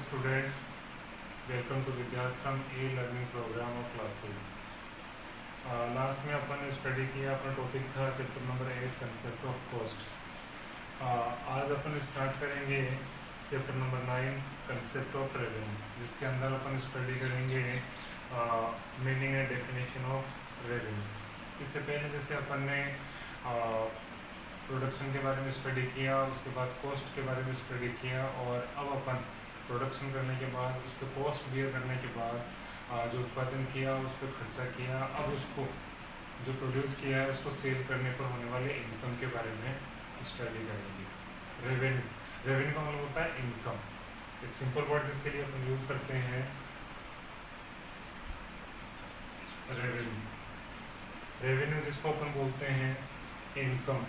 students, welcome to Vidyashram e-learning program और classes. Last में अपन ने स्टडी किया, अपना टॉपिक था chapter number 8 concept of cost. आज अपन स्टार्ट करेंगे chapter number 9 concept of revenue, जिसके अंदर अपन स्टडी करेंगे meaning and definition of revenue. इससे पहले जैसे अपन ने प्रोडक्शन के बारे में स्टडी किया, उसके बाद कॉस्ट के बारे में स्टडी किया, और अब अपन प्रोडक्शन करने के बाद उसको कॉस्ट बियर करने के बाद जो उत्पादन किया उस पर खर्चा किया, अब उसको जो प्रोड्यूस किया है उसको सेल करने पर होने वाले इनकम के बारे में स्टडी करेंगे. रेवेन्यू का मतलब होता है इनकम. एक सिंपल वर्ड जिसके लिए अपन यूज करते हैं रेवेन्यू. रेवेन्यू जिसको अपन बोलते हैं इनकम.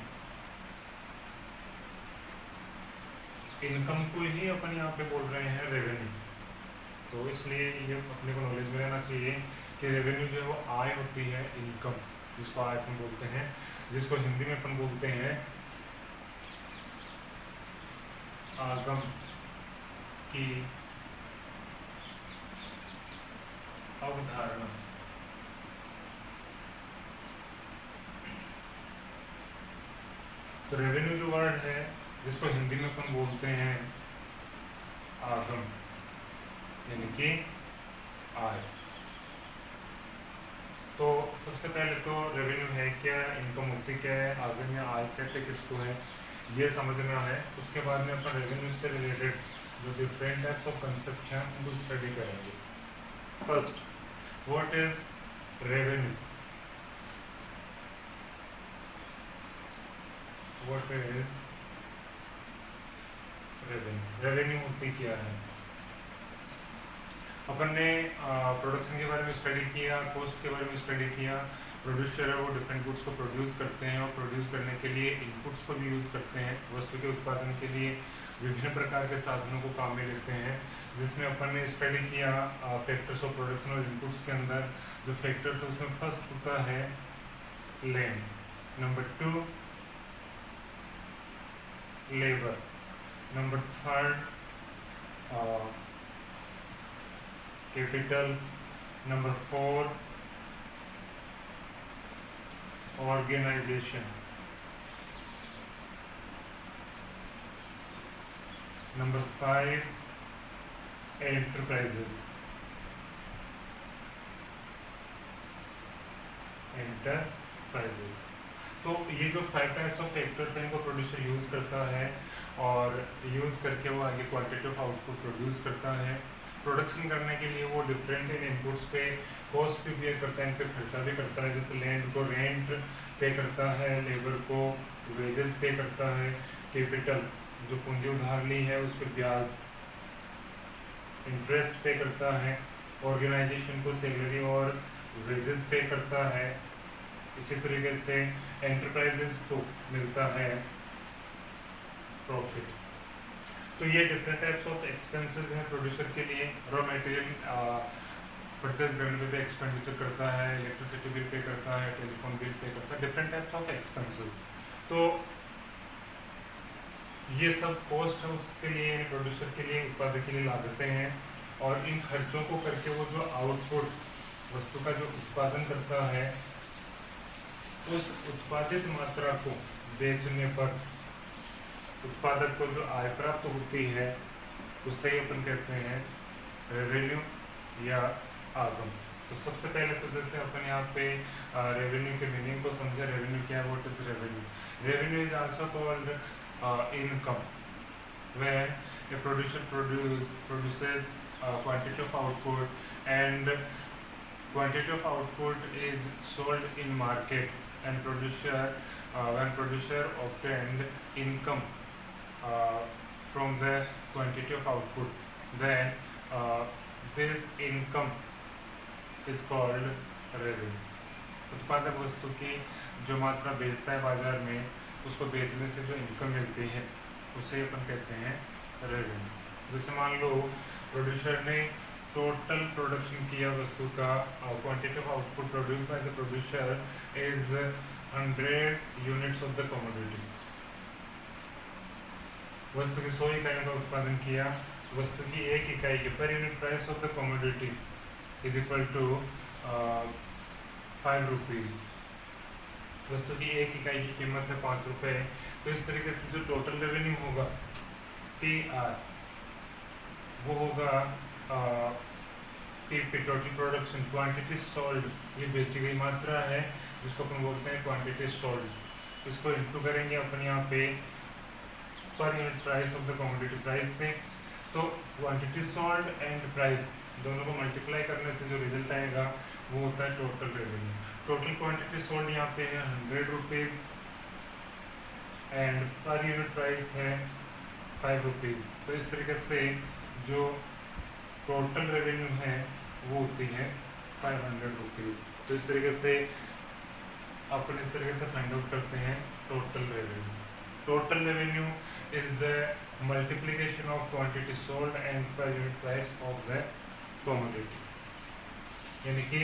इनकम को ही अपन यहाँ पे बोल रहे हैं रेवेन्यू. तो इसलिए ये अपने को नॉलेज में रहना चाहिए कि रेवेन्यू जो है वो आय होती है, इनकम जिसको आय अपन बोलते हैं, जिसको हिंदी में अपन बोलते हैं आगम की अवधारणा. तो रेवेन्यू जो वर्ड है जिसको हिंदी में अपन बोलते हैं आगम, यानी कि आय. तो सबसे पहले तो रेवेन्यू है क्या, इनकम होती क्या है, आगम या आय कहते किसको है, ये समझना है. उसके बाद में अपन रेवेन्यू से रिलेटेड जो डिफरेंट टाइप्स ऑफ कंसेप्ट हैं उनको स्टडी करेंगे. First, what is revenue. What is revenue होती क्या है. अपन ने प्रोडक्शन के बारे में स्टडी किया, कॉस्ट के बारे में स्टडी किया. प्रोड्यूसर है वो डिफरेंट गुड्स को प्रोड्यूस करते हैं, और प्रोड्यूस करने के लिए इनपुट्स को भी यूज़ करते हैं. वस्तु के उत्पादन के लिए विभिन्न प्रकार के साधनों को काम में लेते हैं, जिसमें अपन ने स्टडी किया फैक्टर्स ऑफ प्रोडक्शन और इनपुट्स के अंदर जो फैक्टर्स है उसमें फर्स्ट होता है land, number 2 labour, number 3 capital, number 4 organisation, number 5 enterprises. तो ये जो 5 टाइप्स ऑफ फैक्टर्स हैं इनको प्रोड्यूसर यूज करता है, और यूज करके वो आगे क्वांटिटी ऑफ आउटपुट प्रोड्यूस करता है. प्रोडक्शन करने के लिए वो डिफरेंट इन इनपुट्स पे कॉस्ट भी पे करता है, इन पे खर्चा भी करता है. जैसे लैंड को रेंट पे करता है, लेबर को वेजेस पे करता है, कैपिटल जो पूंजी उधार ली है उस पर ब्याज इंटरेस्ट पे करता है, ऑर्गेनाइजेशन को सैलरी और वेजेस पे करता है. इसी तरीके से एंटरप्राइजेस को मिलता है प्रॉफिट. तो ये डिफरेंट टाइप्स ऑफ एक्सपेंसेस हैं प्रोड्यूसर के लिए. रॉ मटेरियल परचेज करने पे एक्सपेंडिचर करता है, इलेक्ट्रिसिटी बिल पे करता है, टेलीफोन बिल पे करता है, डिफरेंट टाइप्स ऑफ एक्सपेंसेस. तो ये सब कॉस्ट है उसके लिए, प्रोड्यूसर के लिए, उत्पादक के लिए लागतें हैं. और इन खर्चों को करके वो जो आउटपुट वस्तु का जो उत्पादन करता है, उस उत्पादित मात्रा को बेचने पर उत्पादक को जो आय प्राप्त होती है उससे ही अपन कहते हैं रेवेन्यू या आगम. तो सबसे पहले तो जैसे अपन यहाँ पे रेवेन्यू के मीनिंग को समझे. रेवेन्यू क्या है, what is revenue. Revenue is also called income. When a producer produces quantity of output, and quantity of output is sold in market, and when producer obtained income from the quantity of output, then this income is called revenue. उत्पादक वस्तु की जो मात्रा बेचता है बाजार में, उसको बेचने से जो इनकम मिलती है उसे अपन कहते हैं रेवेन्यू. जैसे मान लो प्रोड्यूसर ने टोटल प्रोडक्शन किया वस्तु का, quantity of output produce by the producer is 100 units of the commodity. वस्तु की 100 इकाइयों का उत्पादन किया, वस्तु की एक इकाई की पर unit price of the commodity is equal to 5 rupees. वस्तु की एक इकाई की कीमत है 5 रुपये। तो इस तरीके से जो टोटल रेवेन्यू होगा TR वो होगा TP total production, quantity sold, ये बेची गई मात्रा है जिसको अपन बोलते हैं क्वांटिटी सोल्ड। इसको इंटू करेंगे अपन यहाँ पे पर unit price of the commodity price से। तो क्वांटिटी सोल्ड एंड प्राइस दोनों को मल्टीप्लाई करने से जो रिजल्ट आएगा वो होता है total revenue. Total quantity sold यहाँ पे है 100 रुपीज़ एंड पर यूनिट प्राइस है 5 रुपीज़। तो इस तरीके से जो टोटल रेवेन्यू है वो होती है 500 रुपीज़। तो इस तरीके से अपन इस तरीके से फाइंड आउट करते हैं total revenue. Total revenue is the multiplication of quantity sold and पर unit price of the commodity, यानी कि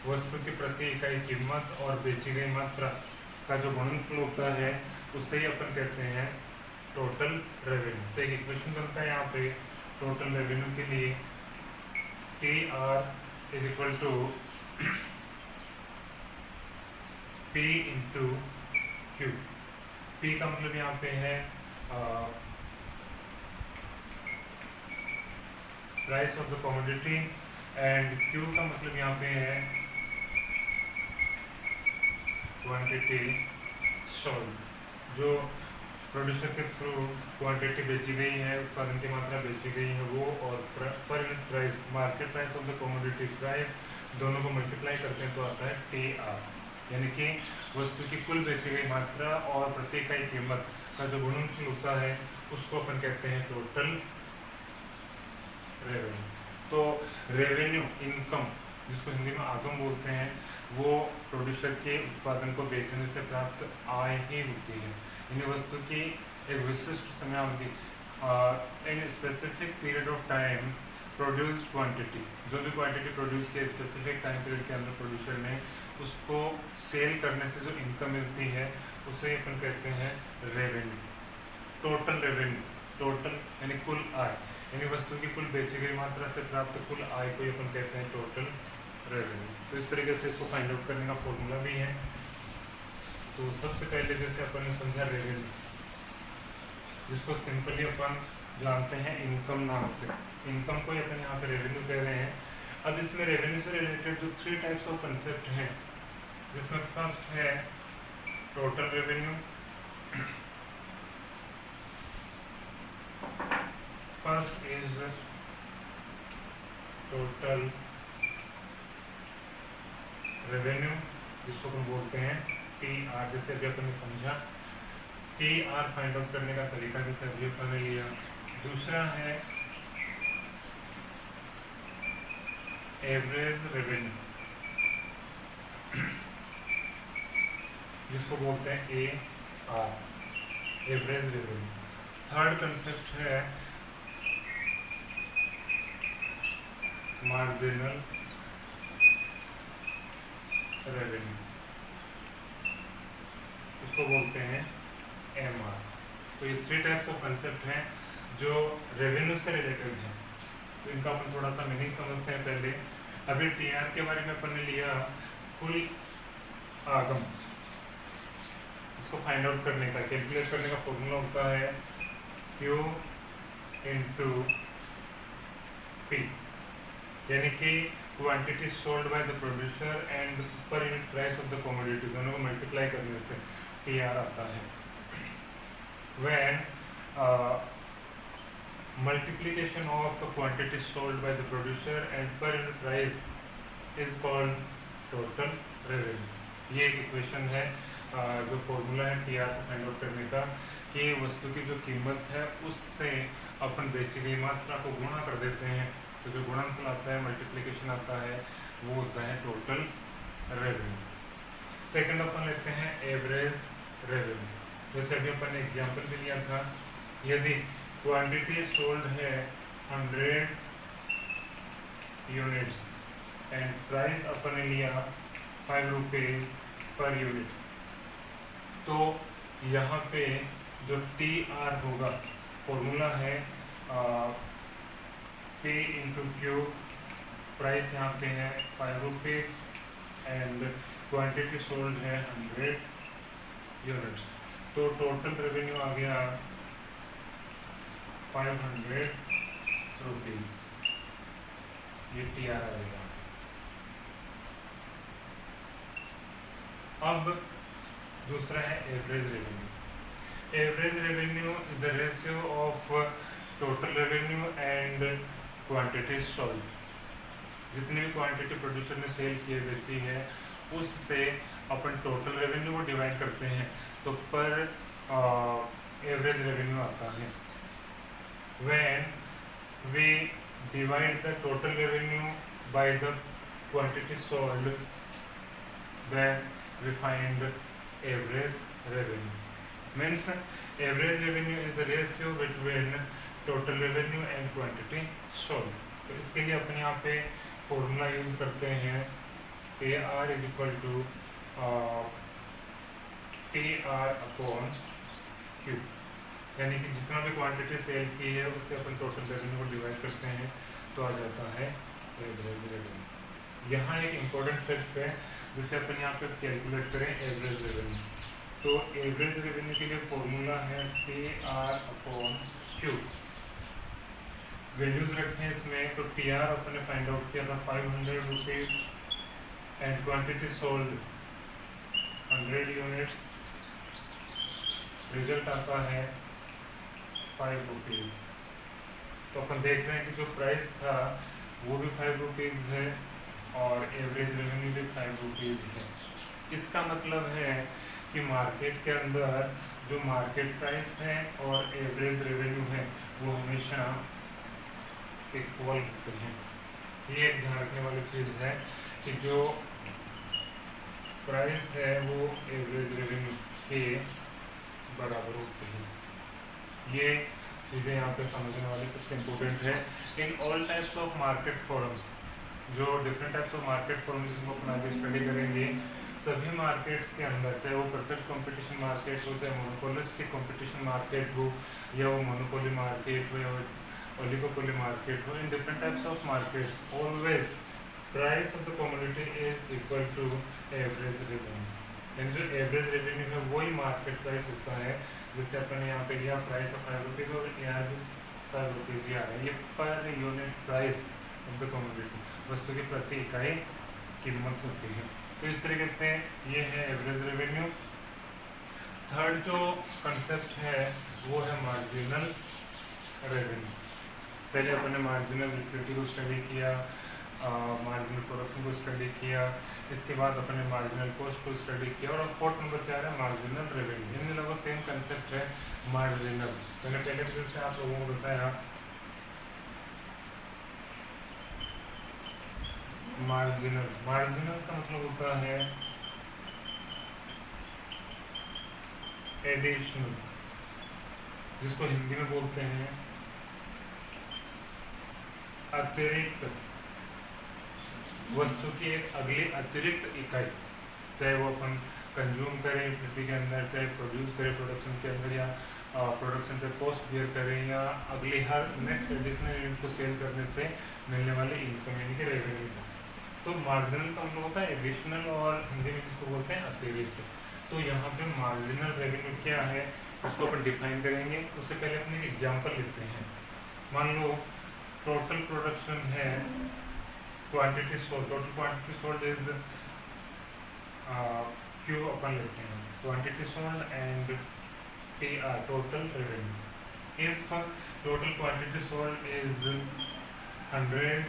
वस्तु की प्रति इकाई कीमत और बेची गई मात्रा का जो गुणनफल होता है उससे ही अपन कहते हैं टोटल रेवेन्यू। तो एक इक्वेशन बनता है यहाँ पे टोटल रेवेन्यू के लिए, TR is equal to P into Q। P का मतलब यहाँ पे है price of the commodity and Q का मतलब यहाँ पे है क्वांटिटी सोल्ड। जो प्रोड्यूसर के थ्रू क्वांटिटी बेची गई है, उत्पादन की मात्रा बेची गई है वो, और पर unit price market price of the commodity price, दोनों को मल्टीप्लाई करते हैं तो आता है TR, यानी कि वस्तु की कुल बेची गई मात्रा और प्रति इकाई कीमत का जो गुणनफल होता है उसको अपन कहते हैं टोटल रेवेन्यू। तो रेवेन्यू इनकम जिसको हिंदी में आगम बोलते हैं वो प्रोड्यूसर के उत्पादन को बेचने से प्राप्त आय ही होती है। यानी वस्तु की एक विशिष्ट समयावधि in specific period of time produced quantity, जो भी क्वांटिटी प्रोड्यूस किया स्पेसिफिक टाइम पीरियड के अंदर प्रोड्यूसर ने, उसको सेल करने से जो इनकम मिलती है उसे अपन कहते हैं रेवेन्यू। टोटल रेवेन्यू, टोटल यानी कुल आय, यानी वस्तु की कुल बेची गई मात्रा से प्राप्त कुल आय को अपन कहते हैं टोटल रेवेन्यू। तो इस तरीके से इसको फाइंड आउट करने का फॉर्मूला भी है। तो सबसे पहले जैसे अपन ने समझा रेवेन्यू, जिसको सिंपली अपन जानते हैं इनकम नाम से, इनकम को अपन यहाँ पे रेवेन्यू कह रहे हैं। अब इसमें रेवेन्यू से रिलेटेड जो 3 टाइप्स ऑफ कंसेप्ट हैं, जिसमें फर्स्ट है total revenue, first is total revenue, जिसको हम बोलते हैं TR। जैसे अभी अपन ने समझा TR फाइंड आउट करने का तरीका जैसे अभी अपन ने लिया। दूसरा है एवरेज रेवेन्यू, जिसको बोलते हैं AR, average revenue. Third concept है मार्जिनल रेवेन्यू, इसको बोलते हैं MR। तो ये 3 टाइप्स ऑफ कंसेप्ट हैं जो रेवेन्यू से रिलेटेड हैं। तो इनका अपन थोड़ा सा मीनिंग समझते हैं पहले। अभी TR के बारे में अपन ने लिया कुल आगम, इसको फाइंड आउट करने का, कैलकुलेट करने का फॉर्मूला होता है Q इंटू P, यानी कि quantity sold by the producer and पर unit price of the commodity, दोनों को मल्टीप्लाई करने से TR आता है। When multiplication of quantity sold by the producer and पर unit price is called total revenue. ये एक इक्वेशन है जो फॉर्मूला है TR को फाइंड आउट करने का, कि वस्तु की जो कीमत है उससे अपन बेची गई मात्रा को गुणा कर देते हैं, तो जो गुणनफल आता है, मल्टीप्लिकेशन आता है, वो होता है टोटल रेवेन्यू। सेकंड अपन लेते हैं एवरेज रेवेन्यू। जैसे अभी अपन ने एग्जांपल भी लिया था, यदि क्वांटिटी सोल्ड है 100 यूनिट्स एंड प्राइस अपन ने लिया 5 रुपीज़ पर यूनिट, तो यहाँ पे जो TR होगा, फॉर्मूला है P इंटू क्यू, प्राइस यहाँ पे है 5 रुपीज़ एंड क्वांटिटी सोल्ड है 100 यूनिट्स। तो टोटल रेवेन्यू आ गया 500 रुपीज़, ये TR आएगा। अब दूसरा है average revenue. Average revenue is the ratio of total revenue and quantity sold. जितनी भी क्वांटिटी प्रोड्यूसर ने सेल किए बेची है उससे अपन टोटल रेवेन्यू को डिवाइड करते हैं तो पर एवरेज रेवेन्यू आता है। When we divide the total revenue by the quantity sold then we find average revenue. Means average revenue is the ratio between total revenue and quantity sold. तो इसके लिए अपन यहाँ पे फॉर्मूला यूज करते हैं AR is equal to PR upon Q, यानी कि जितना भी क्वांटिटी सेल की है उससे अपन टोटल रेवेन्यू को डिवाइड करते हैं तो आ जाता है एवरेज रेवेन्यू। यहाँ एक इम्पोर्टेंट फैक्ट है जिसे अपन यहाँ पे कैलकुलेट करें एवरेज रेवेन्यू। तो एवरेज रेवेन्यू के लिए फॉर्मूला है PR अपॉन Q। वैल्यूज रखें इसमें, तो PR अपन ने फाइंड आउट किया था 500 rupees and quantity sold 100 units, result आता है 5 रुपीज़। तो अपन देख रहे हैं कि जो प्राइस था वो भी 5 रुपीज़ है और एवरेज रेवेन्यू भी 5 रुपीज़ है। इसका मतलब है कि मार्केट के अंदर जो मार्केट प्राइस है और एवरेज रेवेन्यू है वो हमेशा इक्वल होते हैं। ये एक ध्यान रखने वाली चीज़ है कि जो प्राइस है वो एवरेज रेवेन्यू के बराबर होते हैं। ये चीज़ें यहाँ पे समझने वाली सबसे इम्पोर्टेंट है। In all types of market forums, जो different types of market forum जिसको अपन आगे स्टडी करेंगे, सभी मार्केट्स के अंदर चाहे वो परफेक्ट कंपटीशन मार्केट हो, चाहे मोनोपोलिस्टिक कंपटीशन मार्केट हो, या वो मोनोपोली मार्केट हो, या ओलिगोपोली मार्केट हो, in different types of markets always price of the commodity is equal to average revenue. यानी जो एवरेज रेवेन्यू है वही मार्केट प्राइस होता है, जिससे अपन यहाँ पे लिया प्राइस ऑफ 5 रुपीज़ और यहाँ भी 5 रुपीज़ ही आ रहा है। ये पर unit price of the commodity, वस्तु की प्रति इकाई कीमत होती है। तो इस तरीके से ये है एवरेज रेवेन्यू। थर्ड जो कंसेप्ट है वो है मार्जिनल रेवेन्यू। पहले अपन ने मार्जिनल लिक्विडिटी को स्टडी किया, मार्जिनल प्रोडक्शन को स्टडी किया, इसके बाद अपन ने मार्जिनल कॉस्ट को स्टडी किया और अब फोर्थ नंबर क्या है मार्जिनल रेवेन्यू। इनमें लगभग सेम कंसेप्ट है मार्जिनल। मैंने पहले फिर से आप लोगों को बताया मार्जिनल, मार्जिनल का मतलब होता है एडिशनल, जिसको हिंदी में बोलते हैं अतिरिक्त, वस्तु की एक अगली अतिरिक्त इकाई, चाहे वो अपन कंज्यूम करें इक्विटी के अंदर, चाहे प्रोड्यूस करें प्रोडक्शन के अंदर, या प्रोडक्शन पे कॉस्ट बियर करें, या अगली हर नेक्स्ट एडिशनल यूनिट को सेल करने से मिलने वाले इनकम यानी कि रेवेन्यू। तो मार्जिनल का मतलब होता है एडिशनल और हिंदी में जिसको बोलते हैं अतिरिक्त। तो यहाँ पे मार्जिनल रेवेन्यू क्या है उसको अपन डिफाइन करेंगे। उससे पहले अपने एग्जांपल लेते हैं। मान लो टोटल प्रोडक्शन है, quantity sold, total quantity sold is Q अपन लेते हैं, quantity sold and TR total revenue. If total quantity sold is 100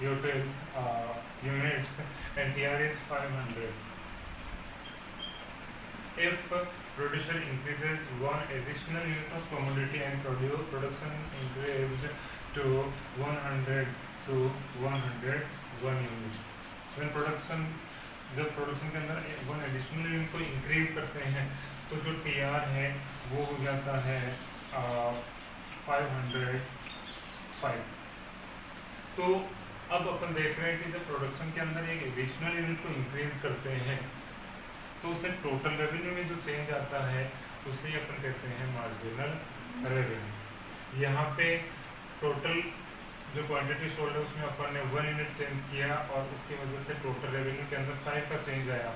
units and TR is 500. If producer increases one additional unit of commodity and production increased to 100 to 101 units. When production, जब production के अंदर one additional unit को increase करते हैं तो जो TR है वो हो जाता है 505। तो अब अपन देख रहे हैं कि जब प्रोडक्शन के अंदर एक एडिशनल यूनिट को इंक्रीज करते हैं तो उसे टोटल रेवेन्यू में जो चेंज आता है उसे अपन कहते हैं मार्जिनल रेवेन्यू। यहाँ पे टोटल जो क्वांटिटी सोल्ड है उसमें अपन ने 1 यूनिट चेंज किया और उसकी वजह से टोटल रेवेन्यू के अंदर 5 का चेंज आया,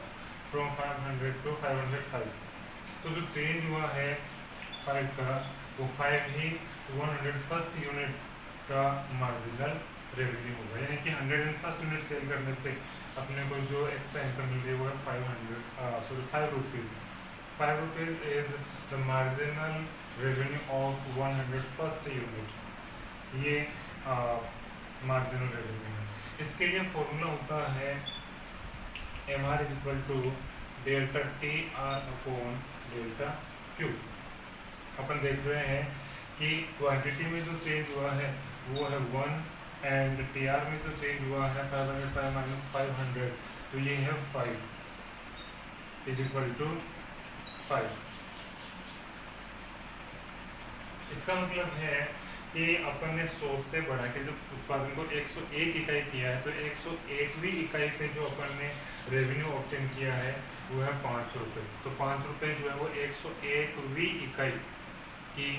फ्रॉम 500 टू 505। तो जो चेंज हुआ है 5 का, वो 5 ही 101st यूनिट का मार्जिनल रेवेन्यू होगा, यानी कि 101st यूनिट सेल करने से अपने को जो एक्स्ट्रा इनकम मिल रही है वो है 5 rupees. 5 rupees is the marginal revenue of 101st unit, ये मार्जिनल रेवेन्यू है। इसके लिए फॉर्मूला होता है MR is equal to delta TR upon delta Q। अपन देख रहे हैं कि क्वांटिटी में जो चेंज हुआ है वो है 1 एंड TR में जो चेंज हुआ है 505 माइनस 500, तो ये है 5 इज इक्वल टू 5। इसका मतलब है कि अपन ने 100 से बढ़ा के जब उत्पादन को 101 इकाई किया है, तो 101वीं इकाई पे जो अपन ने रेवेन्यू ऑब्टेन किया है वो है 5 रुपये। तो 5 रुपये जो है वो 101वीं इकाई की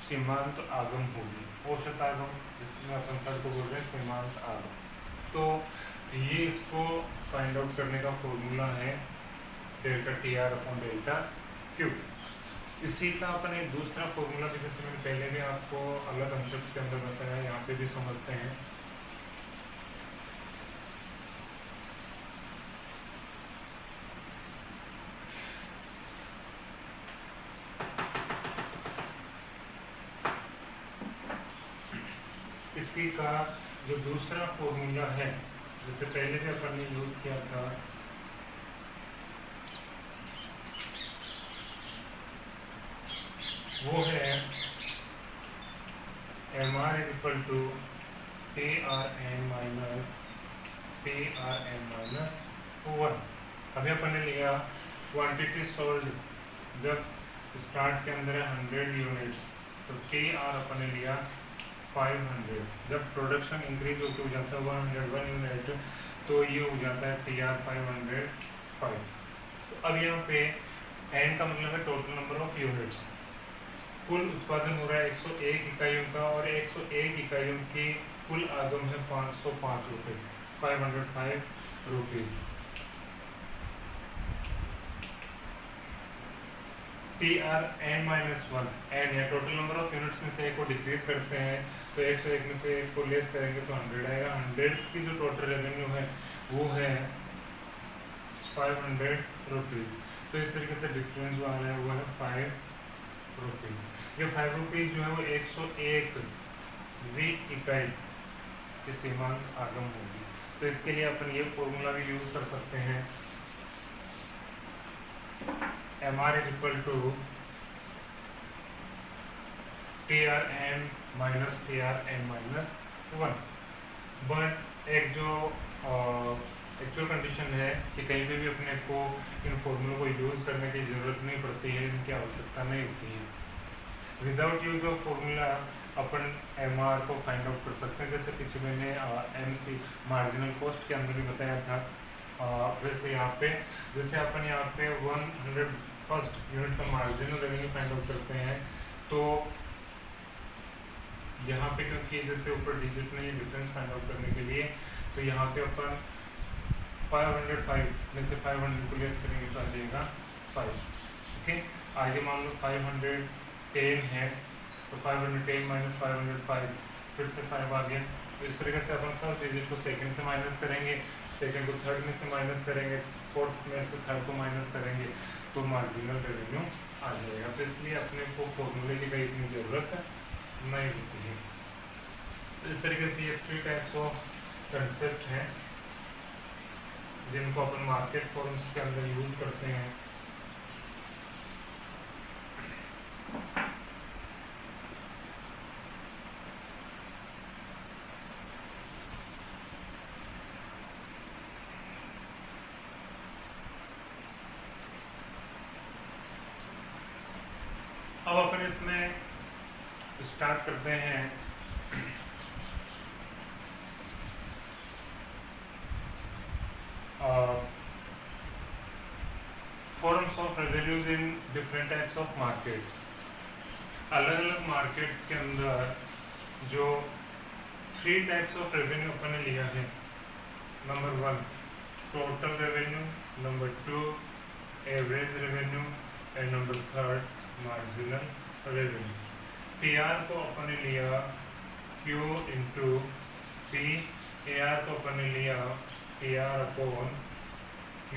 सीमांत आगम होगी, औसत आगम, जिसमें अपन थर्ड को बोल रहे हैं सीमांत आगम। तो ये इसको फाइंड आउट करने का फॉर्मूला है delta TR upon delta Q। इसी का अपन एक दूसरा फॉर्मूला भी, जैसे मैंने पहले भी आपको अलग कंसेप्ट के अंदर बताया, यहाँ पे भी समझते हैं। इसी का जो दूसरा फॉर्मूला है, जैसे पहले भी अपन ने यूज किया था, वो है MR is equal to TRN minus TRN minus 1। अभी अपन ने लिया क्वांटिटी सोल्ड जब स्टार्ट के अंदर है 100 यूनिट्स, तो TR अपन ने लिया 500। जब प्रोडक्शन इंक्रीज होकर हो जाता है 101 यूनिट, तो ये हो जाता है TR 505। तो अब यहाँ पे N का मतलब है टोटल नंबर ऑफ यूनिट्स। कुल उत्पादन हो रहा है 101 इकाइयों का, और 101 इकाइयों की कुल आगम है 505 रुपये, 505 रुपीज़। TRN माइनस 1, एन है टोटल नंबर ऑफ यूनिट्स में से एक को डिक्रीज करते हैं, तो 101 में से एक को लेस करेंगे तो 100 आएगा। 100 की जो टोटल रेवेन्यू है वो है 500 रुपीज़। तो इस तरीके से डिफरेंस जो आ रहा है वो है 5 रुपीज़। ये 5 रुपीज़ जो है वो 101वीं इकाई की सीमांत आगम होगी। तो इसके लिए अपन ये फॉर्मूला भी यूज कर सकते हैं, MR is equal to TRN minus TRN minus 1। But एक जो एक्चुअल कंडीशन है कि कहीं पे भी अपने को इन फॉर्मूलों को यूज़ करने की ज़रूरत नहीं पड़ती है, इनकी आवश्यकता नहीं होती है। Without use of formula upon MR को फाइंड आउट कर सकते हैं, जैसे पीछे मैंने MC मार्जिनल कॉस्ट के अंदर भी बताया था। वैसे यहाँ पे जैसे अपन यहाँ पे 101st यूनिट का मार्जिनल रेवेन्यू फाइंड आउट करते हैं, तो यहाँ पे क्योंकि जैसे ऊपर डिजिट नहीं है डिफरेंस फाइंड आउट करने के लिए, तो यहाँ पे अपन 505 में से 500 को लेस करेंगे तो आ जाएगा 5। ओके, आगे मान लो 510 है, तो 510 माइनस 505, फिर से 5 आ गया। तो इस तरीके से अपन फर्स्ट डिजिट को सेकंड से माइनस करेंगे, सेकंड को थर्ड में से माइनस करेंगे, फोर्थ में से थर्ड को माइनस करेंगे, तो मार्जिनल रेवेन्यू आ जाएगा। तो इसलिए अपने को फॉर्मूले की कहीं इतनी ज़रूरत नहीं होती है। तो इस तरीके से ये 3 टाइप्स ऑफ कंसेप्ट हैं जिनको अपन मार्केट फॉर्म्स के अंदर यूज करते हैं। अब अपन इसमें स्टार्ट करते हैं forms of revenues in different types of markets. अलग अलग मार्केट्स के अंदर जो 3 टाइप्स ऑफ रेवेन्यू अपन ने लिया है। Number 1 total revenue, number 2 average revenue and number 3 marginal revenue. PR को अपन ने लिया Q इंटू पी, AR को अपन ने लिया PR अपॉन Q,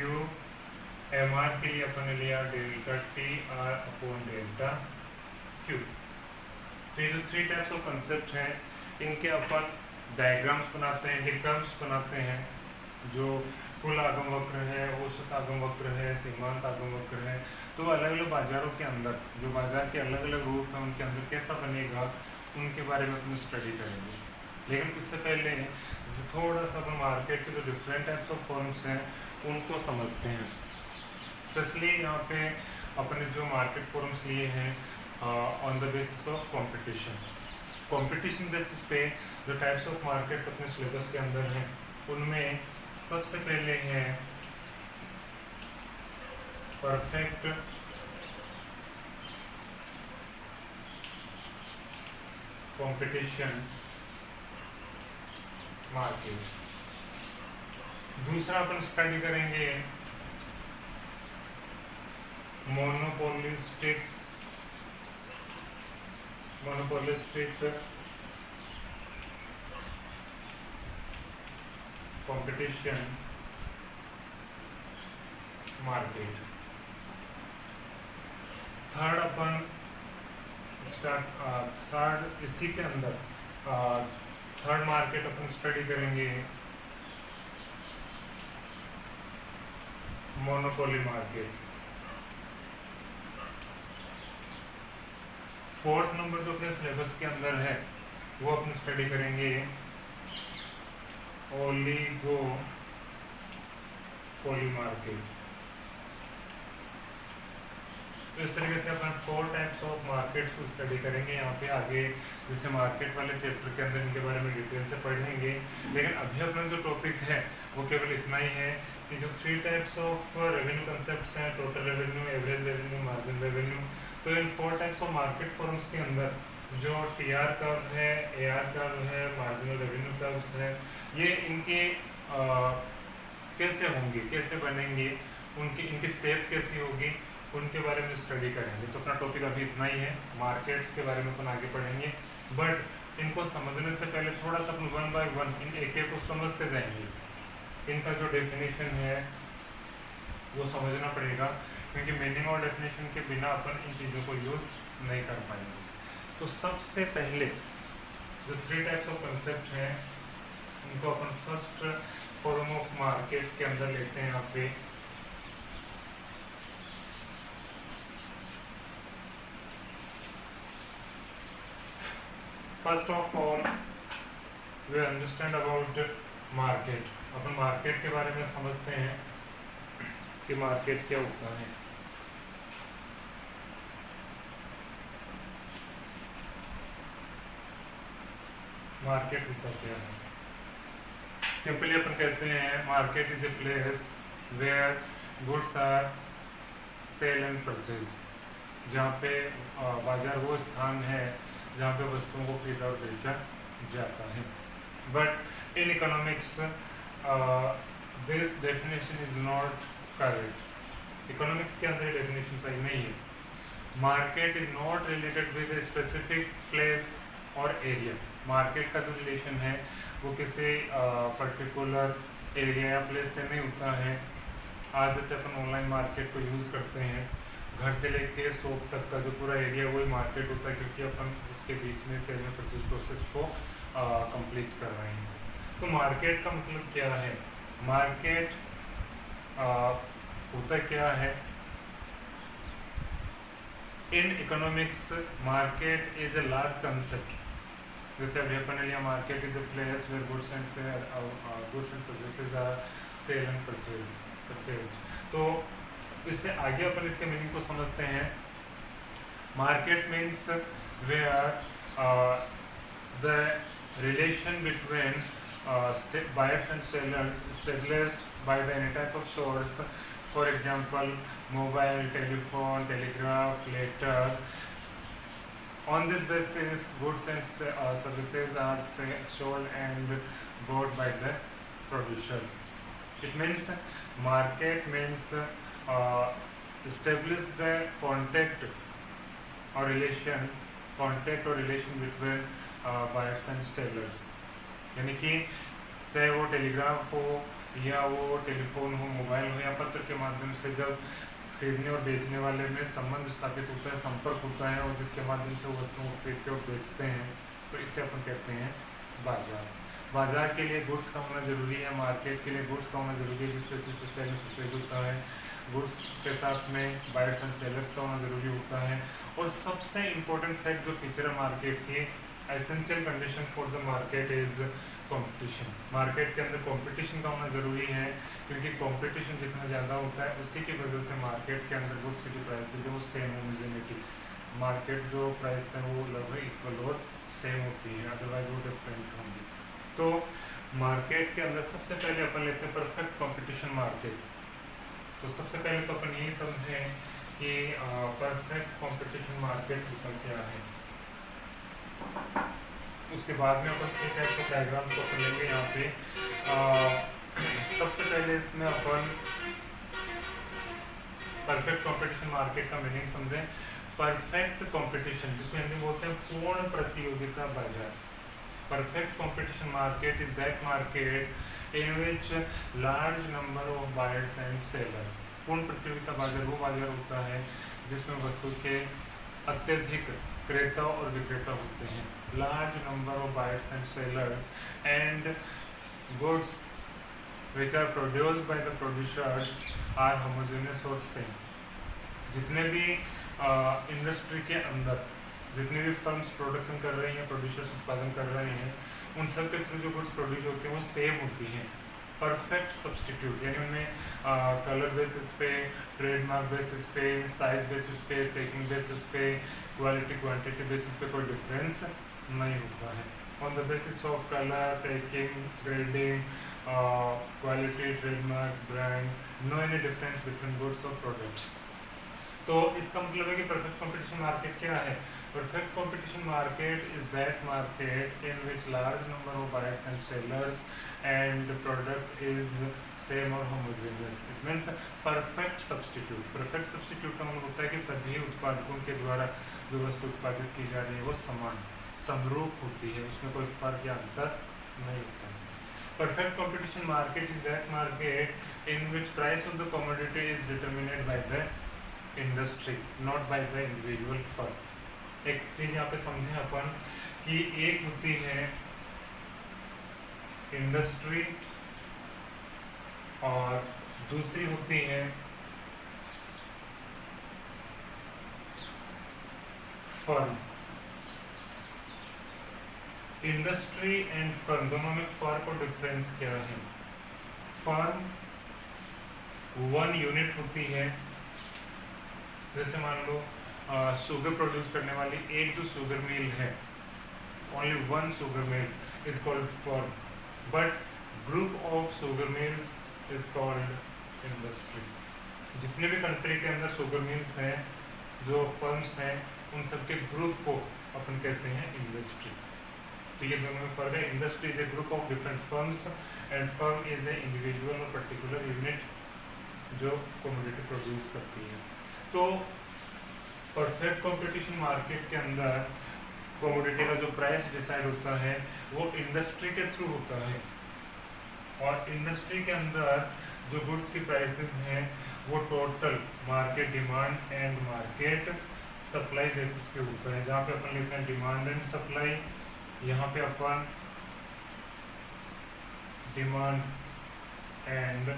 MR के लिए अपन ने लिया delta TR upon delta Q। तो ये जो 3 टाइप्स ऑफ कंसेप्ट हैं इनके अपन डायग्राम्स बनाते हैं, हिकम्स बनाते हैं, जो कुल आगम वक्र है, औसत आगम वक्र है, सीमांत आगम वक्र है। तो अलग अलग बाजारों के अंदर जो बाजार के अलग अलग रूप हैं उनके अंदर कैसा बनेगा उनके बारे में अपन स्टडी करेंगे। लेकिन इससे पहले थोड़ा सा अपन मार्केट के जो डिफरेंट टाइप्स ऑफ फॉर्म्स हैं उनको समझते हैं। स्पेशली यहाँ पे अपने जो मार्केट फॉर्म्स लिए हैं on the basis of competition. Competition basis पे जो टाइप्स ऑफ मार्केट्स अपने सिलेबस के अंदर हैं उनमें सबसे पहले है परफेक्ट कंपटीशन मार्केट। दूसरा अपन स्टडी करेंगे मोनोपोलिस्टिक कंपटीशन मार्केट। थर्ड अपन थर्ड इसी के अंदर थर्ड मार्केट अपन स्टडी करेंगे मोनोपोली मार्केट। फोर्थ नंबर जो अपने सिलेबस के अंदर है वो अपन स्टडी करेंगे ओलिगोपोली मार्केट। तो इस तरीके से अपन 4 टाइप्स ऑफ मार्केट्स को स्टडी करेंगे। यहाँ पे आगे जैसे मार्केट वाले चैप्टर के अंदर इनके बारे में डिटेल से पढ़ेंगे। लेकिन अभी अपना जो टॉपिक है वो केवल इतना ही है कि जो 3 टाइप्स ऑफ रेवेन्यू कंसेप्ट्स हैं, total revenue, average revenue, margin revenue, तो इन 4 टाइप्स ऑफ मार्केट फॉर्म्स के अंदर जो TR कर्व है, AR कर्व है, मार्जिनल रेवेन्यू कर्व्स है, ये इनके कैसे होंगे, कैसे बनेंगे, इनकी शेप कैसी होगी, उनके बारे में स्टडी करेंगे। तो अपना टॉपिक अभी इतना ही है। मार्केट्स के बारे में अपन आगे पढ़ेंगे, बट इनको समझने से पहले थोड़ा सा अपन 1 बाय 1 इन एक को समझते जाएंगे। इनका जो डेफिनेशन है वो समझना पड़ेगा, क्योंकि मीनिंग और डेफिनेशन के बिना अपन इन चीज़ों को यूज़ नहीं कर पाएंगे। तो सबसे पहले जो 3 टाइप्स ऑफ कंसेप्ट हैं उनको अपन फर्स्ट फॉर्म ऑफ मार्केट के अंदर लेते हैं। यहाँ पे first of all we understand about market. अपन मार्केट के बारे में समझते हैं कि मार्केट क्या होता है। मार्केट होता क्या है? सिंपली अपन कहते हैं market is a place where goods are sale and purchase. जहाँ पे बाजार वो स्थान है जहाँ पे वस्तुओं को खरीदा और बेचा जाता है। But in economics this definition is not correct. Economics के अंदर डेफिनेशन सही नहीं है। Market is not related with a specific place और एरिया। मार्केट का जो रिलेशन है वो किसी पर्टिकुलर एरिया या प्लेस से नहीं होता है। आज जैसे अपन ऑनलाइन मार्केट को यूज़ करते हैं, घर से लेके शॉप तक का जो पूरा एरिया वही मार्केट होता है, क्योंकि अपन उसके बीच में सेल एंड परचेज प्रोसेस को कंप्लीट कर रहे हैं। तो मार्केट का मतलब क्या है? मार्केट होता क्या है? In economics market is a large concept. जैसे अभी अपन ने लिया market is a place where goods and services are sale and purchase. तो इससे आगे अपन इसके मीनिंग को समझते हैं। Market means where the relation between buyers and sellers established by the any type of source, for example mobile, telephone, telegraph, letter, On this basis, goods and services are sold and bought by the producers. It means market means establish the contact or relation between buyers and sellers. यानी कि चाहे वो telegraph हो या वो telephone हो, mobile हो या पत्र के माध्यम से जब खरीदने और बेचने वाले में संबंध स्थापित होता है, संपर्क होता है और जिसके माध्यम से वो वस्तुओं को खरीदते और बेचते हैं, तो इसे अपन कहते हैं बाजार। बाजार के लिए गुड्स का होना जरूरी है, मार्केट के लिए गुड्स का होना जरूरी है, जिस बेसिस पे सेल परचेज होता है। गुड्स के साथ में बायर्स एंड सेलर्स का होना जरूरी होता है। और सबसे इम्पोर्टेंट फैक्ट जो फीचर है मार्केट की, essential condition for the market is competition. Market के अंदर कंपटीशन का होना जरूरी है, क्योंकि कंपटीशन जितना ज़्यादा होता है उसी की वजह से मार्केट के अंदर गुड्स की जो प्राइस है वो सेम होमोजेनिटी, मार्केट जो प्राइस है वो लगभग इक्वल और सेम होती है, अदरवाइज वो डिफरेंट होंगी। तो मार्केट के अंदर सबसे पहले अपन लेते हैं परफेक्ट कंपटीशन मार्केट। तो सबसे पहले तो अपन यही समझें कि परफेक्ट कंपटीशन मार्केट क्या है। उसके बाद में अपन के टाइप के डायग्राम को अपन लेंगे यहाँ पे। सबसे पहले इसमें अपन परफेक्ट कंपटीशन मार्केट का मीनिंग समझें। परफेक्ट कंपटीशन, जिसमें हिंदी बोलते हैं पूर्ण प्रतियोगिता बाजार। Perfect competition market is that market in which large number of buyers and sellers. पूर्ण प्रतियोगिता बाजार वो बाजार होता है जिसमें वस्तु के अत्यधिक क्रेता और विक्रेता होते हैं। Large number of buyers and sellers and goods which are produced by the producers are homogeneous or same. जितने भी इंडस्ट्री के अंदर जितने भी फर्म्स प्रोडक्शन कर रही हैं, प्रोड्यूसर्स उत्पादन कर रहे हैं, उन सब के थ्रू जो गुड्स प्रोड्यूस होते हैं वो सेम होती हैं। परफेक्ट सब्सटीट्यूट, यानी उनमें कलर बेसिस पे, ट्रेडमार्क बेसिस पे, साइज बेसिस पे, पैकिंग बेसिस पे, क्वालिटी क्वांटिटी बेसिस पे कोई डिफरेंस नहीं होता है। On the basis of colour, packing, grading, quality, trademark, brand, no any difference between goods और प्रोडक्ट्स। तो इसका मतलब है कि परफेक्ट कंपटीशन मार्केट क्या है? Perfect competition market is that market in which large number of buyers and sellers and the product is same or homogeneous. It means perfect substitute. Perfect substitute का मतलब होता है कि सभी उत्पादकों के द्वारा जो वस्तु उत्पादित की जा रही है वो समान समरूप होती है, उसमें कोई फर्क या अंतर नहीं होता है। Perfect competition market is that market in which price of the commodity is determined by the industry, not by the individual firm. एक चीज यहाँ पे समझें अपन कि एक होती है इंडस्ट्री और दूसरी होती है फर्म। इंडस्ट्री एंड फर्म दोनों में फर्क और डिफरेंस क्या है? फर्म वन यूनिट होती है, जैसे मान लो शुगर प्रोड्यूस करने वाली एक जो शुगर मिल है, only one sugar mill is called firm, but group of sugar mills is called industry. जितने भी कंट्री के अंदर शुगर मिल्स हैं, जो फर्म्स हैं, उन सबके ग्रुप को अपन कहते हैं इंडस्ट्री। तो ये दोनों में फर्क है। Industry is a group of different firms and firm is a individual और पर्टिकुलर यूनिट जो कमोडिटी प्रोड्यूस करती है। तो परफेक्ट कंपटीशन मार्केट के अंदर कमोडिटी का जो प्राइस डिसाइड होता है वो इंडस्ट्री के थ्रू होता है, और इंडस्ट्री के अंदर जो गुड्स की प्राइसेस हैं वो total market demand and market supply basis पे होता है। जहाँ पे अपन लिखते हैं डिमांड एंड सप्लाई, यहाँ पे अपन डिमांड एंड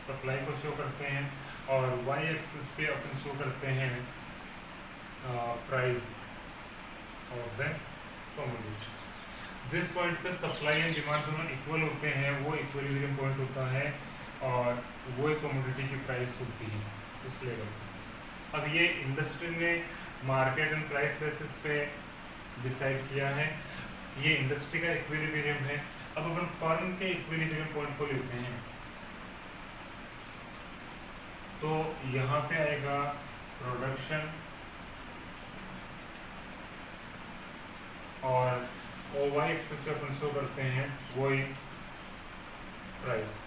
सप्लाई को शो करते हैं, और वाई एक्सिस पे अपन शो करते हैं प्राइस ऑफ द कमोडिटी। जिस पॉइंट पे सप्लाई एंड डिमांड दोनों इक्वल होते हैं वो इक्विलिब्रियम पॉइंट होता है, और वो कमोडिटी की प्राइस होती है उस लेवल पे। अब ये इंडस्ट्री ने मार्केट एंड प्राइस बेसिस पे डिसाइड किया है, ये इंडस्ट्री का इक्विलिब्रियम है। अब अपन फर्म के इक्विलिब्रियम पॉइंट को लेते हैं, तो यहाँ पे आएगा प्रोडक्शन और ओ वाई एक्सेस पे अपन शो करते हैं वो एक प्राइस।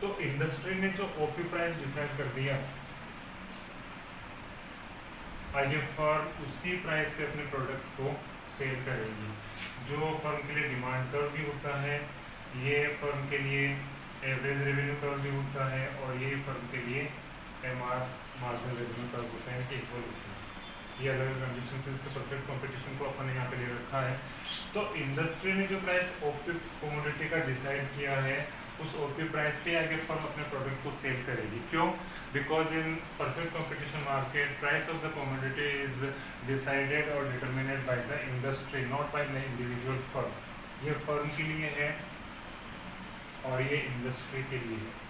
तो इंडस्ट्री ने जो ओपी प्राइस डिसाइड कर दिया, आगे फर्म उसी प्राइस पे अपने प्रोडक्ट को सेल करेगी। जो फर्म के लिए डिमांड कर्व भी होता है, ये फर्म के लिए एवरेज रेवेन्यू कर्व भी होता है, और ये फर्म के लिए एमआर मार्जिनल रेवेन्यू कर्व होता है कि इक्वल होता है। ये अलग अलग कंडीशन से इससे परफेक्ट कंपटीशन को अपन ने यहाँ पे ले रखा है। तो इंडस्ट्री ने जो प्राइस ओपी कमोडिटी का डिसाइड किया है, उस ओपी प्राइस पे आगे फर्म अपने प्रोडक्ट को सेल करेगी। क्यों? Because in perfect competition market price of the commodity is decided और determined by the industry, not by the individual firm. ये फर्म के लिए है और ये इंडस्ट्री के लिए है।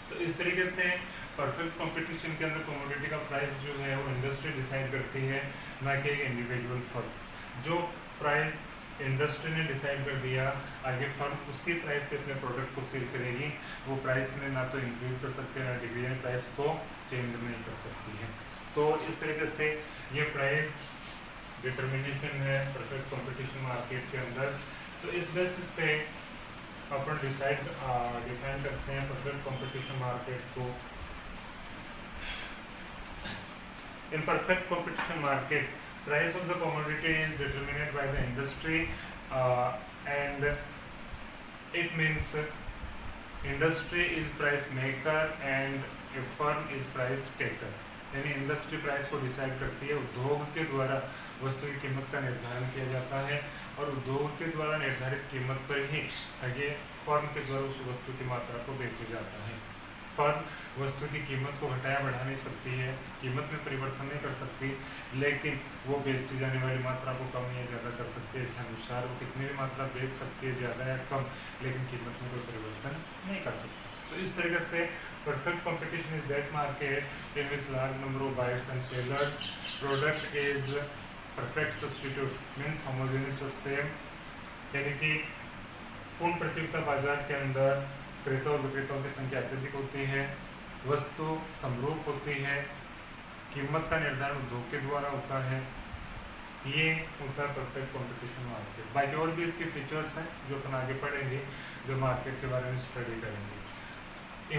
तो इस तरीके से परफेक्ट कंपटीशन के अंदर कमोडिटी का प्राइस जो है वो इंडस्ट्री डिसाइड करती है, ना कि इंडिविजुअल फर्म। जो प्राइस इंडस्ट्री ने डिसाइड कर दिया, आगे फर्म उसी प्राइस पे अपने प्रोडक्ट को सेल करेगी। वो प्राइस में ना तो इंक्रीज कर सकते हैं, ना डिवीजन प्राइस को चेंज नहीं कर सकती है। तो इस तरीके से ये प्राइस डिटर्मिनेशन है परफेक्ट कंपटीशन मार्केट के अंदर। तो इस बेसिस पे अपन डिफाइन करते हैं परफेक्ट कंपटीशन मार्केट को। इन perfect competition market price of the commodity is determined by the industry and it means industry is price maker and a firm is price taker। यानी industry price को decide करती है, उद्योग के द्वारा वस्तु की कीमत का निर्धारण किया जाता है और उद्योग के द्वारा निर्धारित कीमत पर ही आगे फर्म के द्वारा उस वस्तु की मात्रा को बेचा जाता है। फर्म वस्तु की कीमत को घटाया बढ़ा नहीं सकती है, कीमत में परिवर्तन नहीं कर सकती, लेकिन वो बेची जाने वाली मात्रा को कम या ज़्यादा कर सकती है इच्छानुसार। वो कितनी भी मात्रा बेच सकती है, ज़्यादा या कम, लेकिन कीमत में कोई परिवर्तन नहीं कर सकती। तो इस तरीके से perfect competition is that market in which large number of buyers and sellers, product is perfect substitute means homogeneous और सेम। यानी कि पूर्ण प्रतियोगिता बाजार के अंदर क्रेता और विक्रेताओं की संख्या अत्यधिक होती है, वस्तु समरूप होती है, कीमत का निर्धारण उद्योग के द्वारा होता है। ये होता है परफेक्ट कंपटीशन मार्केट। बाकी और भी इसके फीचर्स हैं जो अपन आगे पढ़ेंगे, जो मार्केट के बारे में स्टडी करेंगे।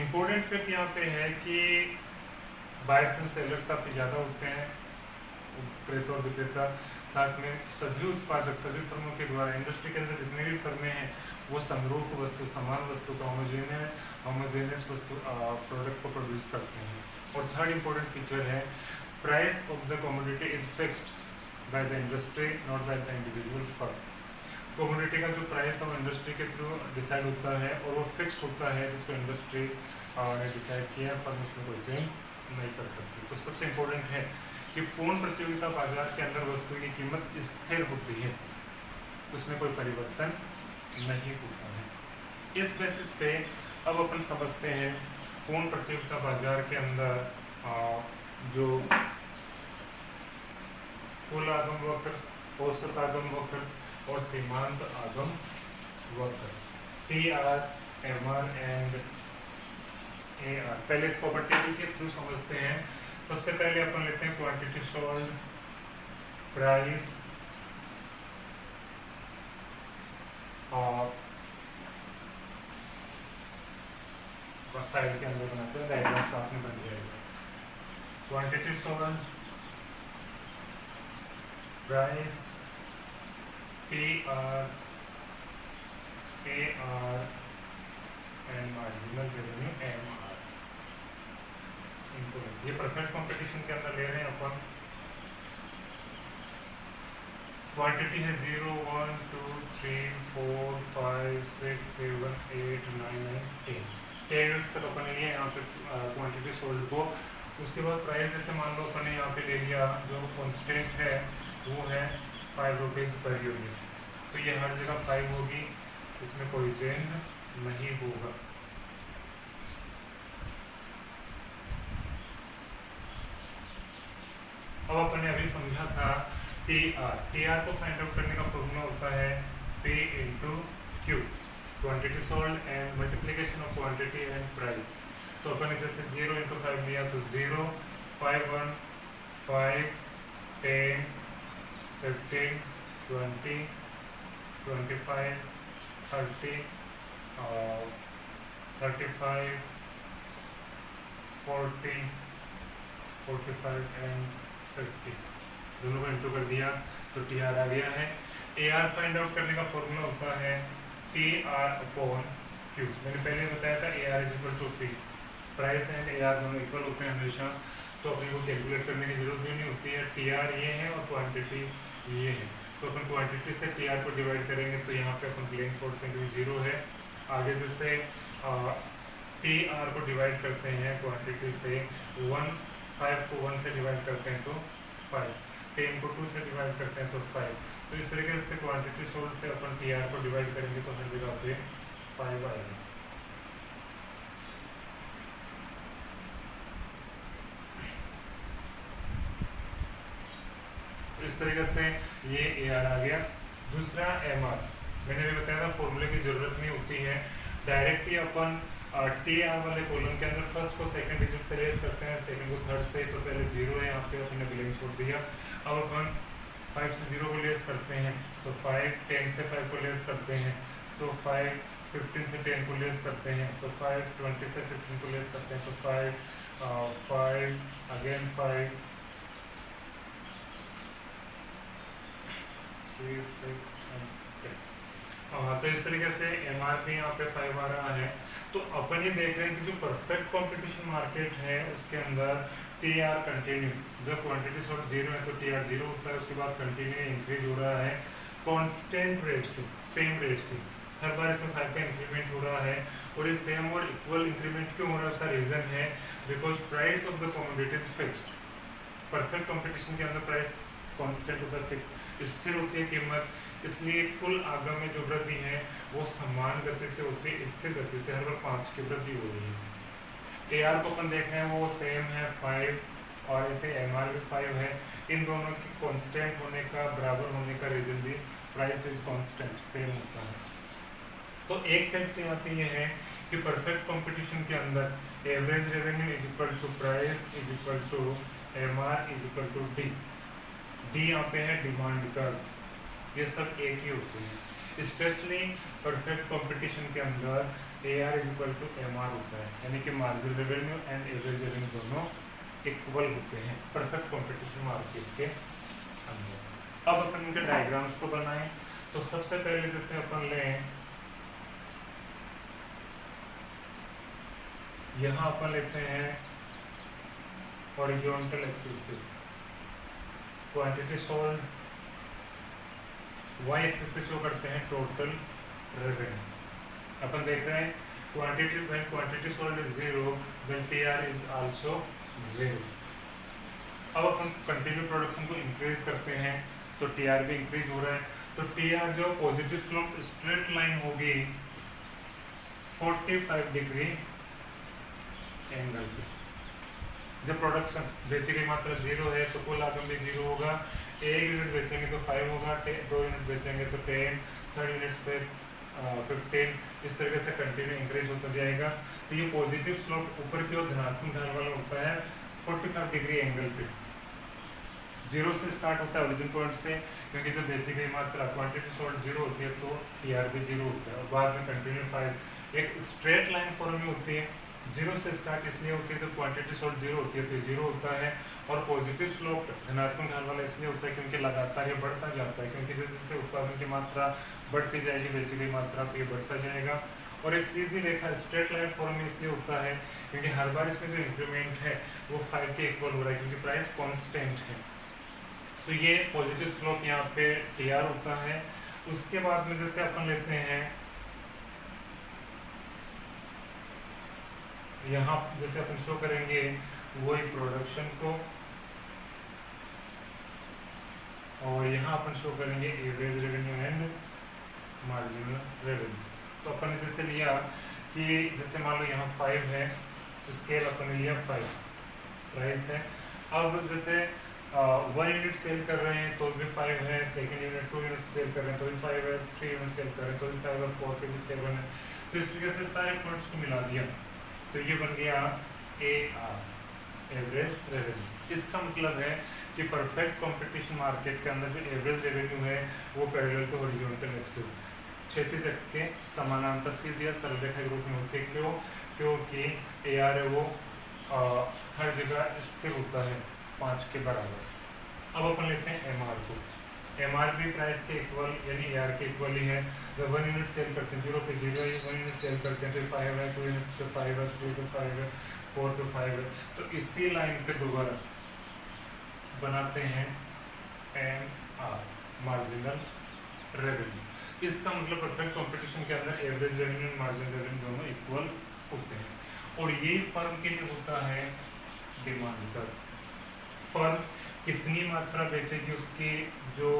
इम्पोर्टेंट फैक्ट यहाँ पे है कि बायर्स एंड सेलर्स काफ़ी ज़्यादा होते हैं, क्रेता और विक्रेता, साथ में सभी उत्पादक, सभी फर्मों के द्वारा इंडस्ट्री के अंदर जितने भी फर्में हैं वो समरूप वस्तु, समान वस्तु का होमोजेनियस वस्तु प्रोडक्ट को प्रोड्यूस करते हैं। और थर्ड इम्पोर्टेंट फीचर है price of the commodity is fixed by the industry, not by the individual firm. Commodity का जो प्राइस है इंडस्ट्री के थ्रू डिसाइड होता है और वो फिक्स्ड होता है, जिसको इंडस्ट्री ने डिसाइड किया, फर्म उसमें कोई चेंज नहीं कर सकती। तो सबसे इम्पोर्टेंट है कि पूर्ण प्रतियोगिता बाजार के अंदर वस्तु की कीमत स्थिर होती है, उसमें कोई परिवर्तन नहीं होता है। इस बेसिस पे अब अपन समझते हैं पूर्ण प्रतियोगिता बाजार के अंदर जो कुल आगम वक्र, औसत आगम वक्र और सीमांत आगम वक्र TR, MR एंड AR। पहले इसको अपन टेबल के थ्रू समझते हैं। सबसे पहले अपन लेते हैं क्वांटिटी सोल्ड, प्राइस और फाइल के अंदर बनाते हैं, डायग्राम साथ में बन जाएगा। Quantity sold, price, PR, AR and marginal revenue MR। ये परफेक्ट कंपटीशन के अंदर ले रहे हैं अपन। क्वांटिटी है 0, 1, 2, 3, 4, 5, 6, 7, 8, 9, 10 यूनिट्स तक अपन ने लिया यहाँ पे क्वांटिटी सोल्ड को। उसके बाद प्राइस जैसे मान लो अपन ने यहाँ पे ले लिया, जो कांस्टेंट है वो है 5 रुपीज़ पर यूनिट। तो ये हर जगह 5 होगी, इसमें कोई चेंज नहीं होगा। अब अपन ने अभी समझा था TR को फाइंड आउट करने का फॉर्मूला होता है P into Q, quantity sold and multiplication of quantity and price. तो अपन ने जैसे 0 इंटू 5 लिया तो 0, 5, 5, 10, 15, 20, 25, 30, 35, 40, 45 एंड 50 दोनों को इंटू कर दिया तो टी आर आ गया है। ए आर फाइंड आउट करने का फॉर्मूला होता है टी आर अपॉन क्यू। मैंने पहले बताया था A R is equal to P. Price and A R दोनों इक्वल होते हैं हमेशा, तो अपने को कैलकुलेट करने की जरूरत भी नहीं होती है। टी आर ये है और क्वांटिटी ये है, तो अपन क्वांटिटी से टी आर को डिवाइड करेंगे तो यहाँ पे अपन ब्लैंक छोड़ते हैं क्योंकि जीरो है। आगे जैसे टी आर को डिवाइड करते हैं क्वांटिटी से 5 को 1 से डिवाइड करते हैं तो 5, 10 को 2 से डिवाइड करते हैं तो 5। तो इस तरीके से क्वांटिटी सोर्स से अपन टी आर को डिवाइड करेंगे तो हर जगह पे 5 आएगा। तो इस तरीके से ये ए आर आ गया। दूसरा एम आर, मैंने भी बताया था फॉर्मूले की जरूरत नहीं होती है, डायरेक्ट ही अपन टी आर वाले कॉलम के अंदर फर्स्ट को सेकंड डिजिट से लेस करते हैं, सेकंड को थर्ड से। तो पहले जीरो है, यहाँ पे अपने ब्लैंक छोड़ दिया। अब अपन 5 से 0 को लेस करते हैं तो 5, 10 से 5 को लेस करते हैं तो 5, 15 से 10 को लेस करते हैं तो 5, 20 से 15 को लेस करते हैं तो 5, 5 अगेन 5, 3, 6 एंड 10। तो इस तरीके से एम आर पी यहाँ पे 5 आ रहा है। तो अपन ये देख रहे हैं कि जो परफेक्ट कंपटीशन मार्केट है उसके अंदर टी आर कंटिन्यू, जब क्वांटिटी सॉर्ट 0 है तो टी आर 0 होता है, उसके बाद कंटिन्यू इंक्रीज हो रहा है कांस्टेंट रेट से, सेम रेट से। हर बार इसमें 5 का इंक्रीमेंट हो रहा है और ये सेम और इक्वल इंक्रीमेंट क्यों हो रहा है उसका रीजन है because price of the commodity is fixed. Perfect competition के अंदर प्राइस कांस्टेंट होता है, फिक्स, स्थिर होती है कीमत, इसलिए कुल आगम में जो वृद्धि है वो समान गति से होती है, स्थिर गति से। हर बार 5 की वृद्धि हो रही है। ए आर को अपन देख रहे हैं वो सेम है 5 और ऐसे एम आर भी 5 है। इन दोनों की कांस्टेंट होने का, बराबर होने का रीजन भी प्राइस इज कांस्टेंट, सेम होता है। तो एक फैक्ट यहाँ पे ये है कि परफेक्ट कंपटीशन के अंदर average revenue is equal to price is equal to M R is equal to D. D यहाँ पे है डिमांड कर्व, ये सब एक ही होते हैं। स्पेशली परफेक्ट कंपटीशन के अंदर A R is equal to M R होता है, यानी कि marginal revenue and average revenue दोनों इक्वल होते हैं परफेक्ट कंपटीशन मार्केट के अंदर। अब अपन इनके डायग्राम्स को बनाएं तो सबसे पहले जैसे अपन लें, यहाँ अपन लेते हैं हॉरिजॉन्टल एक्सिस पे क्वांटिटी सोल्ड, वाई एक्सिस पे शो करते हैं टोटल रेवेन्यू। अपन देख रहे हैं quantity, when quantity sold is 0 then TR is also 0। अब अपन कंटिन्यू प्रोडक्शन को इंक्रीज करते हैं तो टीआर भी इंक्रीज हो रहा है। तो टीआर जो पॉजिटिव स्लोप स्ट्रेट लाइन होगी 45 डिग्री एंगल पे। जब प्रोडक्शन बेची गई मात्रा 0 है तो कुल आगम भी 0 होगा। 1 यूनिट बेचेंगे तो 5 होगा, 2 यूनिट बेचेंगे तो 10, 3 यूनिट्स पे 15, इस तरीके से कंटिन्यू इंक्रीज होता जाएगा। तो ये पॉजिटिव स्लोप ऊपर की ओर धनात्मक ढाल वाला होता है 45 डिग्री एंगल पे। 0 से स्टार्ट होता है ओरिजिन पॉइंट से, क्योंकि जब बेची गई मात्रा क्वांटिटी सोल्ड 0 होती है तो टीआर भी 0 होता है और बाद में कंटिन्यू 5 एक स्ट्रेट लाइन फॉर्म में होती है। 0 से स्टार्ट इसलिए होती है जब क्वांटिटी सोल्ड 0 होती है तो 0 होता है, और पॉजिटिव स्लोप धनात्मक ढाल वाला इसलिए होता है क्योंकि लगातार ये बढ़ता जाता है, क्योंकि जैसे जैसे उत्पादन की मात्रा बढ़ती जाएगी बेची गई मात्रा तो ये बढ़ता जाएगा। और एक सीधी रेखा स्ट्रेट लाइन फॉर्म में इसलिए होता है क्योंकि हर बार इसमें जो इंक्रीमेंट है वो 5 के इक्वल हो रहा है क्योंकि प्राइस कांस्टेंट है। तो ये पॉजिटिव स्लोप यहाँ पे टीआर होता है। उसके बाद में जैसे अपन लेते हैं यहाँ, जैसे अपन शो करेंगे वही प्रोडक्शन को, और यहाँ अपन शो करेंगे average revenue and marginal revenue. तो अपन ने जैसे लिया कि जैसे मान लो यहाँ 5 है तो स्केल अपन ने लिया 5 प्राइस है। अब जैसे 1 यूनिट सेल कर रहे हैं तो भी 5 है, सेकेंड यूनिट 2 यूनिट सेल कर रहे हैं तो भी 5 है, 3 यूनिट सेल कर रहे हैं तो भी 5 है, 4 के भी 7 है। तो इस तरीके से सारे पॉइंट्स को मिला दिया तो ये बन गया ए आर। Average revenue. इसका मतलब है कि परफेक्ट कंपटीशन मार्केट के अंदर जो एवरेज रेवेन्यू है वो पैरेलल टू हॉरिजॉन्टल एक्सिस क्षैतिज अक्ष के समानांतर सीधी या सरल रेखा के रूप में होती है। क्यों? क्योंकि AR है वो हर जगह स्थिर होता है 5 के बराबर। अब अपन लेते हैं MR को। MR भी प्राइस के इक्वल यानी AR के इक्वल ही है। जब 1 यूनिट सेल करते हैं 0 पे 0 है, 1 यूनिट सेल करते हैं तो 5 है, 2 यूनिट्स पे 5 है, 3 पे 5 है, 4 पे 5 है। तो इसी लाइन पे दोबारा बनाते हैं MR मार्जिनल रेवेन्यू। इसका मतलब परफेक्ट कंपटीशन के अंदर एवरेज रेवेन्यू और मार्जिनल रेवेन्यू दोनों इक्वल होते हैं। और ये फर्म के लिए होता है डिमांड कर। फर्म कितनी मात्रा बेचेगी, उसकी जो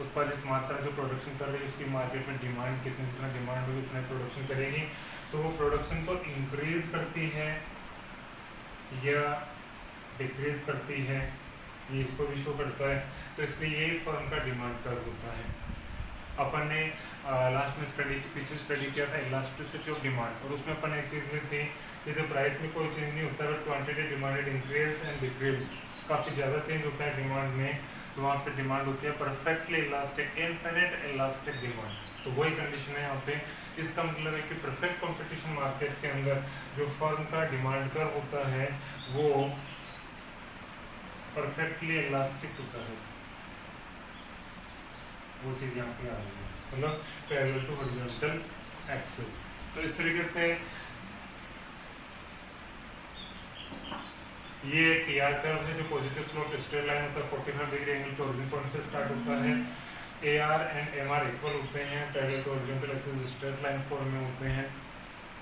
उत्पादित मात्रा जो प्रोडक्शन कर रही है उसकी मार्केट में डिमांड कितनी, जितना डिमांड होगी उतना प्रोडक्शन करेगी। तो वो प्रोडक्शन को इंक्रीज करती है या डिक्रीज करती है, ये इसको भी शो करता है। तो इसलिए ये फर्म का डिमांड कर्व होता है। अपन ने लास्ट में पीछे स्टडी किया था इलास्टिसिटी ऑफ डिमांड, और उसमें अपन एक चीज़ ली थी कि जब प्राइस में कोई चेंज नहीं होता है, quantity demanded increase and decrease काफ़ी ज़्यादा चेंज होता है डिमांड में, तो वहाँ पे डिमांड होती है perfectly elastic, infinite elastic demand. तो वही कंडीशन है यहाँ पे। इसका मतलब है कि परफेक्ट कंपटीशन मार्केट के अंदर जो फर्म का डिमांड कर्व होता है वो परफेक्टली इलास्टिक होता है। वो चीज़ यहाँ पे आ रही है, मतलब पैरेलल टू हॉरिजॉन्टल एक्सिस। तो इस तरीके से ये TR कर्व है जो पॉजिटिव स्लोप स्ट्रेट लाइन होता है 45 डिग्री एंगल पे ओरिजिन पॉइंट से स्टार्ट होता है। AR एंड MR इक्वल होते हैं, parallel to horizontal axis straight line form में होते हैं।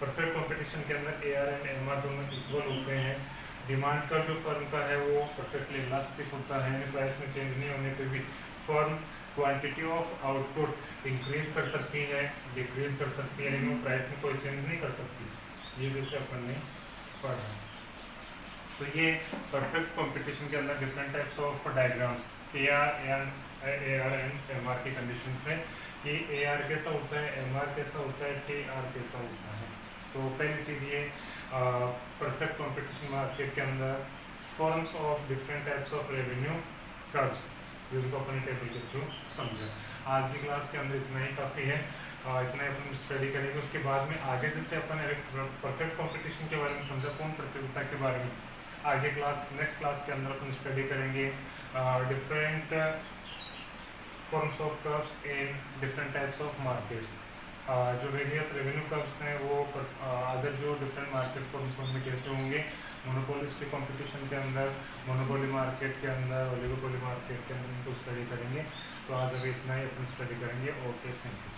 परफेक्ट कंपटीशन के अंदर AR एंड MR दोनों इक्वल होते हैं। डिमांड का जो फर्म का है वो परफेक्टली इलास्टिक होता है, प्राइस में चेंज नहीं होने पे भी firm quantity of output increase कर सकती है, डिक्रीज कर सकती है, लेकिन प्राइस में कोई चेंज नहीं कर सकती। ये जैसे अपन ने पढ़ा। तो ये परफेक्ट कंपटीशन के अंदर different types of diagrams AR and MR की कंडीशन है कि AR कैसा होता है, MR कैसा होता है, TR कैसा होता है। तो पहली चीज़ ये परफेक्ट कंपटीशन मार्केट के अंदर forms of different types of revenue curves, जिनको अपन टेबल के थ्रू समझा। आज की क्लास के अंदर इतना ही काफ़ी है, इतना ही अपन स्टडी करेंगे। उसके बाद में आगे जैसे अपन परफेक्ट कंपटीशन के बारे में समझा, पूर्ण प्रतियोगिता के बारे में आगे नेक्स्ट क्लास के अंदर अपन स्टडी करेंगे different forms of curves in different types of markets. जो वेरियस रेवेन्यू कर्व्स हैं वो अदर जो डिफरेंट मार्केट फॉर्म्स उनमें कैसे होंगे, मोनोपोलिस्टिक कंपटीशन के अंदर, मोनोपोली मार्केट के अंदर, ओलिगोपोली मार्केट के अंदर इनको स्टडी करेंगे। तो आज अभी इतना ही अपन स्टडी करेंगे। Okay, thank you.